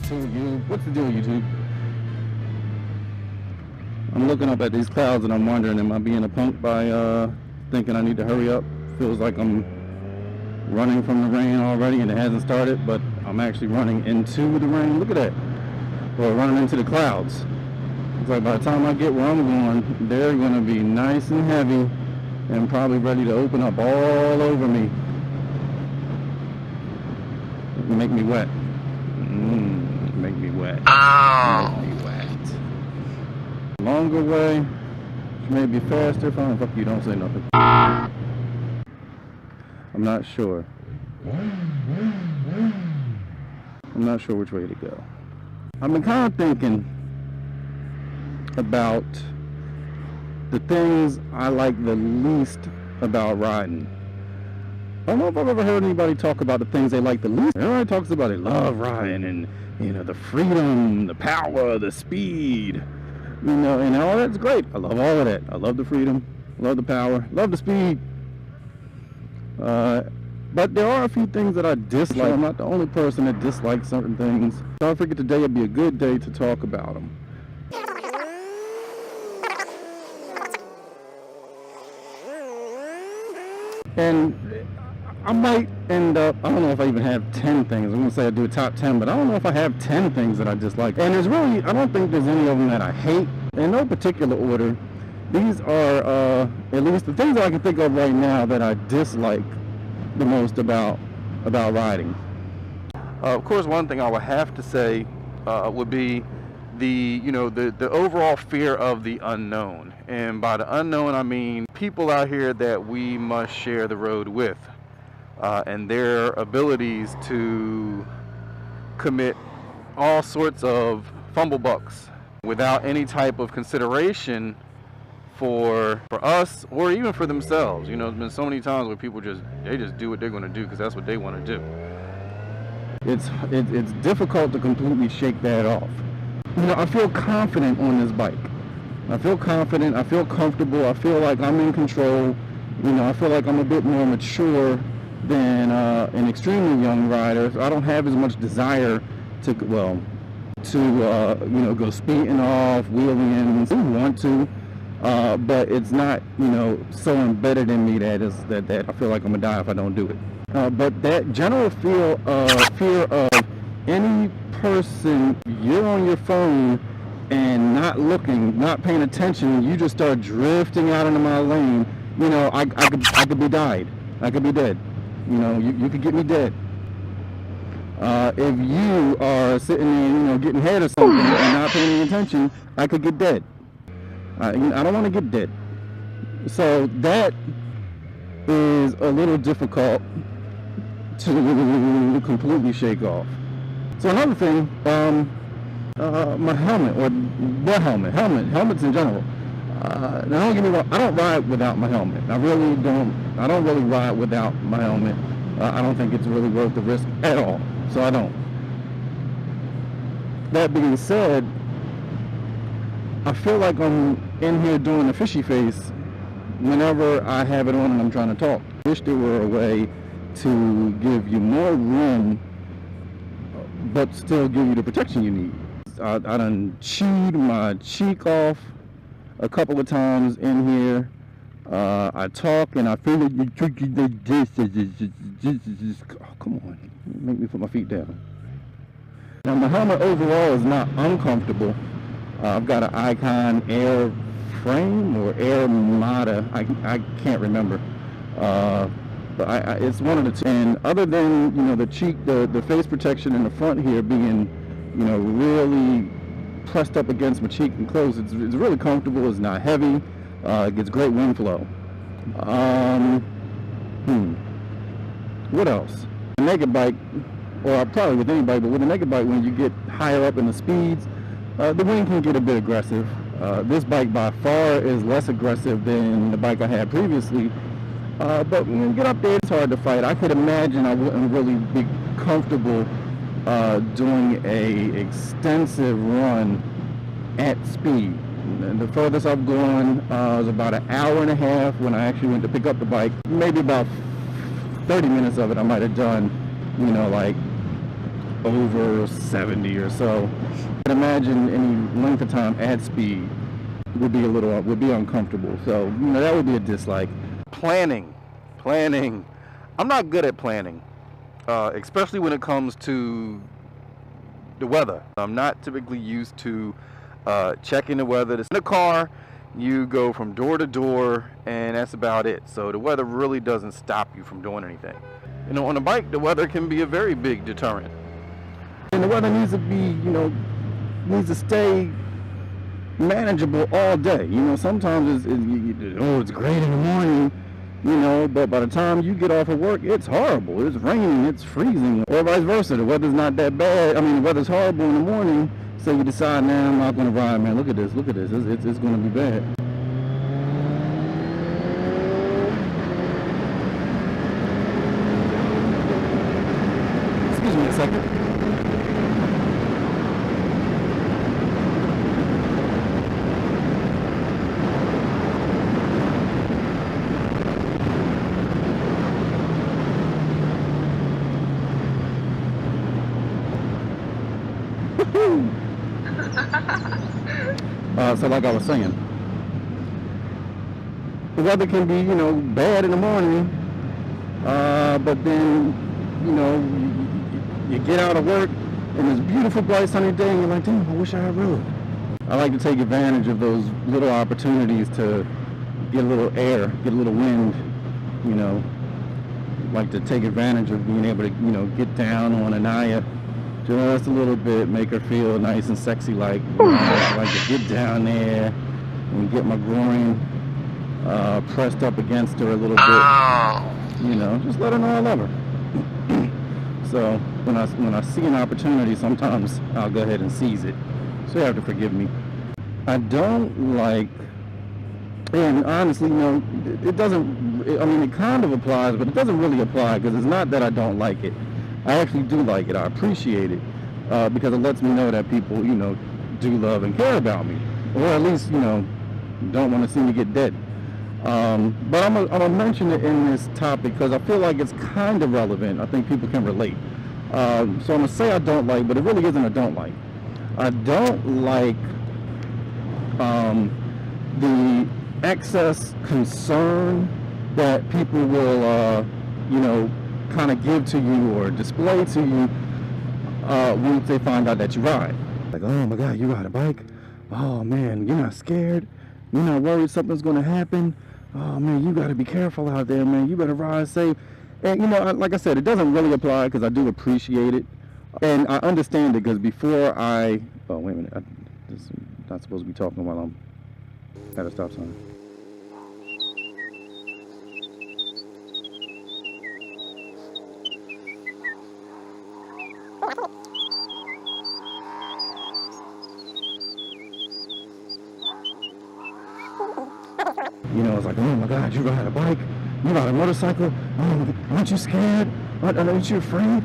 to you. What's the deal, YouTube? I'm looking up at these clouds and I'm wondering, am I being a punk by thinking I need to hurry up? Feels like I'm running from the rain already and it hasn't started, but I'm actually running into the rain. Look at that. Or running into the clouds. It's like by the time I get where I'm going, they're going to be nice and heavy and probably ready to open up all over me. Make me wet. Make me wet. Make me wet. Longer way, maybe faster. Fine, fuck you, don't say nothing. I'm not sure. I'm not sure which way to go. I've been kind of thinking about the things I like the least about riding. I don't know if I've ever heard anybody talk about the things they like the least. Everybody talks about they love riding and, you know, the freedom, the power, the speed, you know, and all that's great. I love all of that. I love the freedom, love the power, love the speed. But there are a few things that I dislike. I'm not the only person that dislikes certain things. So I figured today would be a good day to talk about them. And I might end up, I don't know if I even have 10 things. I'm going to say I do a top 10, but I don't know if I have 10 things that I dislike. And there's really, I don't think there's any of them that I hate. In no particular order. These are, at least the things that I can think of right now that I dislike the most about riding. Of course, one thing I would have to say would be the overall fear of the unknown. And by the unknown, I mean people out here that we must share the road with, and their abilities to commit all sorts of fumble bucks without any type of consideration for us or even for themselves. You know, there's been so many times where people just do what they're going to do because that's what they want to do. It's difficult to completely shake that off. You know, I feel confident on this bike. I feel confident, I feel comfortable, I feel like I'm in control. You know, I feel like I'm a bit more mature than an extremely young rider. So I don't have as much desire to go speeding off, wheeling in. I want to, but it's not, you know, so embedded in me that I feel like I'm gonna die if I don't do it. But that general fear of any person, you're on your phone and not looking, not paying attention, you just start drifting out into my lane. You know, I could be died. I could be dead. You know, you could get me dead. If you are sitting there, you know, getting head or something and not paying any attention, I could get dead. I don't want to get dead. So that is a little difficult to completely shake off. So another thing, my helmet, or the helmets in general. Now don't get me wrong, I don't ride without my helmet. I don't really ride without my helmet. I don't think it's really worth the risk at all, so I don't. That being said, I feel like I'm in here doing a fishy face whenever I have it on and I'm trying to talk. I wish there were a way to give you more room but still give you the protection you need. I done chewed my cheek off a couple of times in here. I talk and I feel like you're drinking this. Oh, come on, make me put my feet down. Now my helmet overall is not uncomfortable. I've got an Icon Air frame or Air Mata. I can't remember. But it's one of the two. And other than, you know, the cheek, the face protection in the front here being, you know, really pressed up against my cheek and closed, it's really comfortable. It's not heavy. It gets great wind flow. What else? A naked bike, or probably with anybody, but with a naked bike, when you get higher up in the speeds, the wind can get a bit aggressive. This bike by far is less aggressive than the bike I had previously. But when you get up there, it's hard to fight. I could imagine I wouldn't really be comfortable doing a extensive run at speed. And the furthest I've gone was about an hour and a half when I actually went to pick up the bike. Maybe about 30 minutes of it I might have done, you know, like over 70 or so. I can imagine any length of time at speed would be uncomfortable. So, that would be a dislike. Planning. I'm not good at planning, especially when it comes to the weather. I'm not typically used to checking the weather. In the car, you go from door to door, and that's about it. So the weather really doesn't stop you from doing anything. On a bike, the weather can be a very big deterrent. And the weather needs to be, needs to stay manageable all day. Sometimes it's great in the morning, but by the time you get off of work, it's horrible. It's raining, it's freezing, or vice versa. The weather's not that bad. The weather's horrible in the morning, so you decide, nah, I'm not going to ride, man. Look at this. It's going to be bad. Excuse me a second. So like I was saying, the weather can be, bad in the morning, but then, you get out of work and it's a beautiful, bright, sunny day, and you're like, damn, I wish I had rode. I like to take advantage of those little opportunities to get a little air, get a little wind, like to take advantage of being able to, get down on Anaya just a little bit, make her feel nice and sexy like. I like to get down there and get my groin pressed up against her a little bit. Just let her know I love her. So when I see an opportunity, sometimes I'll go ahead and seize it. So you have to forgive me. I don't like, and honestly, it doesn't, it kind of applies, but it doesn't really apply, because it's not that I don't like it. I actually do like it. I appreciate it, because it lets me know that people, do love and care about me, or at least, don't want to see me get dead. But I'm gonna mention it in this topic because I feel like it's kind of relevant. I think people can relate. So I'm gonna say I don't like, but it really isn't a don't like. I don't like the excess concern that people will, kind of give to you or display to you once they find out that you ride. Like, oh my God, you ride a bike? Oh man, you're not scared? You're not worried something's going to happen? Oh man, you got to be careful out there, man. You better ride safe. And like I said, it doesn't really apply because I do appreciate it. And I understand it because before I... Oh, wait a minute. This is not supposed to be talking while I'm at a stop sign. It's like, oh my God, you ride a bike? You ride a motorcycle? Oh, aren't you scared? Aren't you afraid?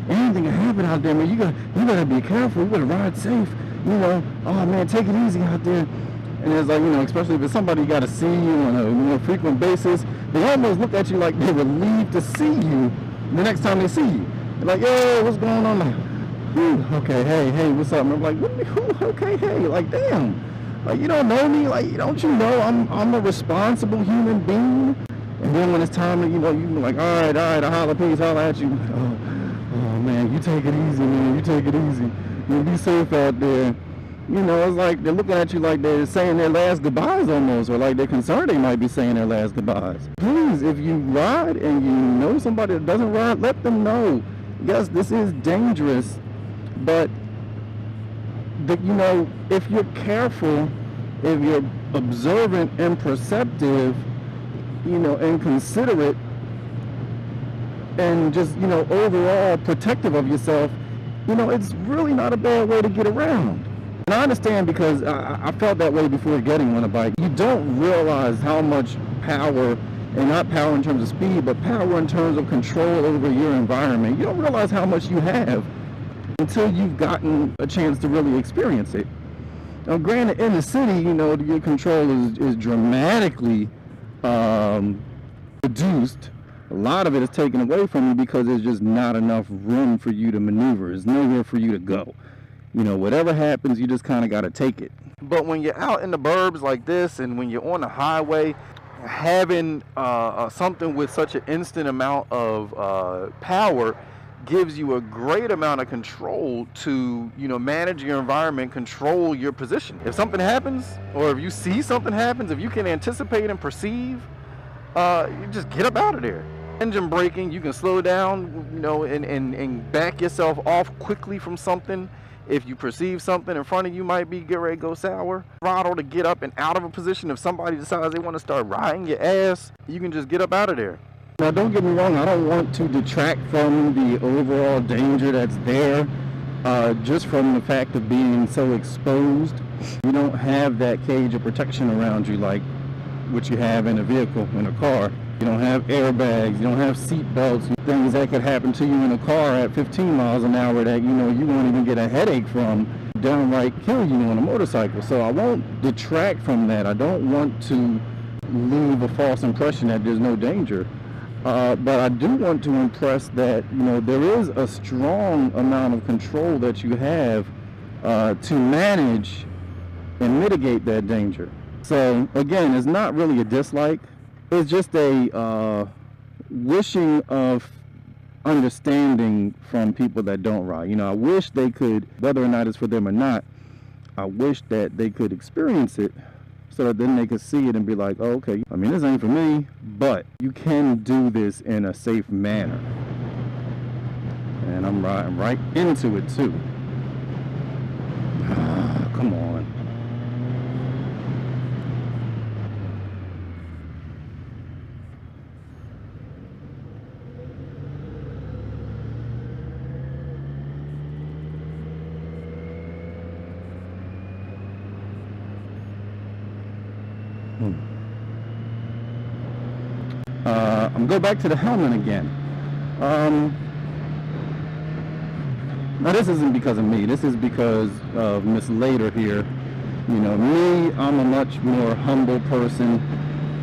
Anything can happen out there, man. You gotta be careful. You gotta ride safe. Oh man, take it easy out there. And it's like, especially if it's somebody you gotta see you on a more frequent basis, they almost look at you like they're relieved to see you the next time they see you. They're like, yo, what's going on? Like, okay, hey, what's up? And I'm like, okay, hey, like, damn. Like, you don't know me? Like, don't you know I'm a responsible human being? And then when it's time to, you be like, all right, I holler, please, holler at you. Oh man, you take it easy, man. You take it easy. You be safe out there. It's like they're looking at you like they're saying their last goodbyes almost, or like they're concerned they might be saying their last goodbyes. Please, if you ride and you know somebody that doesn't ride, let them know. Yes, this is dangerous, but if you're careful, if you're observant and perceptive, and considerate, and just, overall protective of yourself, it's really not a bad way to get around. And I understand because I felt that way before getting on a bike. You don't realize how much power, and not power in terms of speed, but power in terms of control over your environment. You don't realize how much you have until you've gotten a chance to really experience it. Now, granted, in the city, your control is dramatically reduced, A lot of it is taken away from you because there's just not enough room for you to maneuver. There's nowhere for you to go. You know, whatever happens, you just kind of got to take it. But when you're out in the burbs like this, and when you're on the highway, having something with such an instant amount of power gives you a great amount of control to, you know, manage your environment, control your position. If something happens, or if you see something happens, if you can anticipate and perceive, you just get up out of there. Engine braking, you can slow down, you know, and back yourself off quickly from something. If you perceive something in front of you might be get ready to go sour, throttle to get up and out of a position. If somebody decides they want to start riding your ass, you can just get up out of there. Now, don't get me wrong, I don't want to detract from the overall danger that's there, just from the fact of being so exposed. You don't have that cage of protection around you like what you have in a vehicle, in a car. You don't have airbags, you don't have seat belts, things that could happen to you in a car at 15 miles an hour that, you know, you won't even get a headache from, downright kill you on a motorcycle. So I won't detract from that. I don't want to leave a false impression that there's no danger. But I do want to impress that, you know, there is a strong amount of control that you have to manage and mitigate that danger. So again, it's not really a dislike. It's just a wishing of understanding from people that don't ride. You know, I wish they could, whether or not it's for them or not, I wish that they could experience it so that then they could see it and be like, oh, okay, I mean, this ain't for me, but you can do this in a safe manner. And I'm riding right into it too. Come on. I'm going back to the helmet again. Now this isn't because of me. This is because of Miss Later here. You know, me, I'm a much more humble person.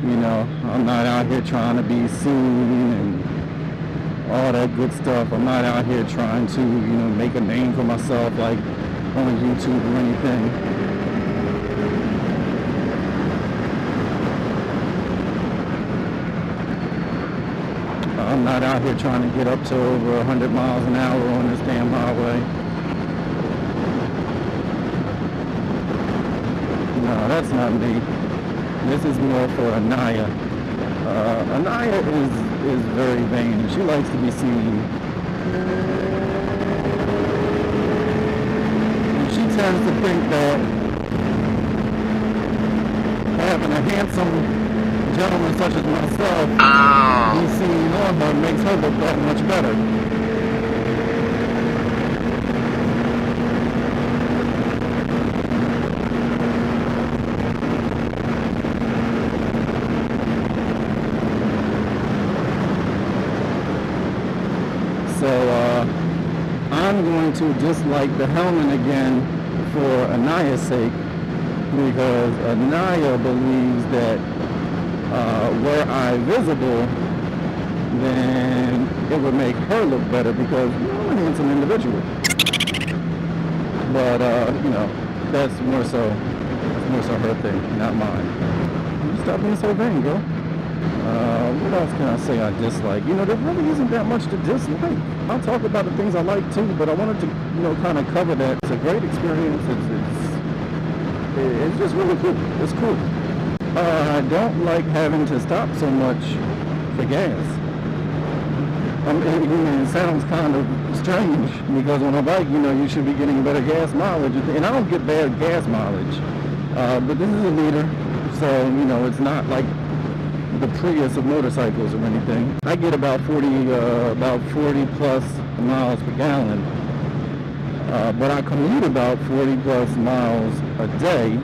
You know, I'm not out here trying to be seen and all that good stuff. I'm not out here trying to, you know, make a name for myself like on YouTube or anything. I'm not out here trying to get up to over 100 miles an hour on this damn highway. No, that's not me. This is more for Anaya. Anaya is very vain. She likes to be seen. And she tends to think that having a handsome gentleman such as myself, being seen on her makes her look that much better. So I'm going to dislike the helmet again for Anaya's sake, because Anaya believes that were I visible, then it would make her look better because, you know, I'm a handsome individual. But, you know, that's more so her thing, not mine. Stop being so vain, girl. What else can I say I dislike? You know, there really isn't that much to dislike. I'll talk about the things I like too, but I wanted to, you know, kind of cover that. It's a great experience. It's just really cool. It's cool. I don't like having to stop so much for gas. I mean, it sounds kind of strange because on a bike, you know, you should be getting better gas mileage. And I don't get bad gas mileage. But this is a liter, so, you know, it's not like the Prius of motorcycles or anything. I get about 40 plus miles per gallon. But I commute about 40 plus miles a day.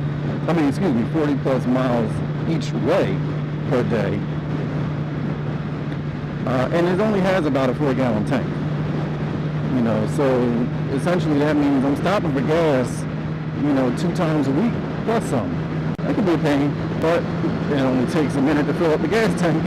40 plus miles each way per day. And it only has about a 4-gallon tank. You know, so essentially that means I'm stopping for gas, you know, 2 times a week, plus some. That could be a pain, but it only takes a minute to fill up the gas tank.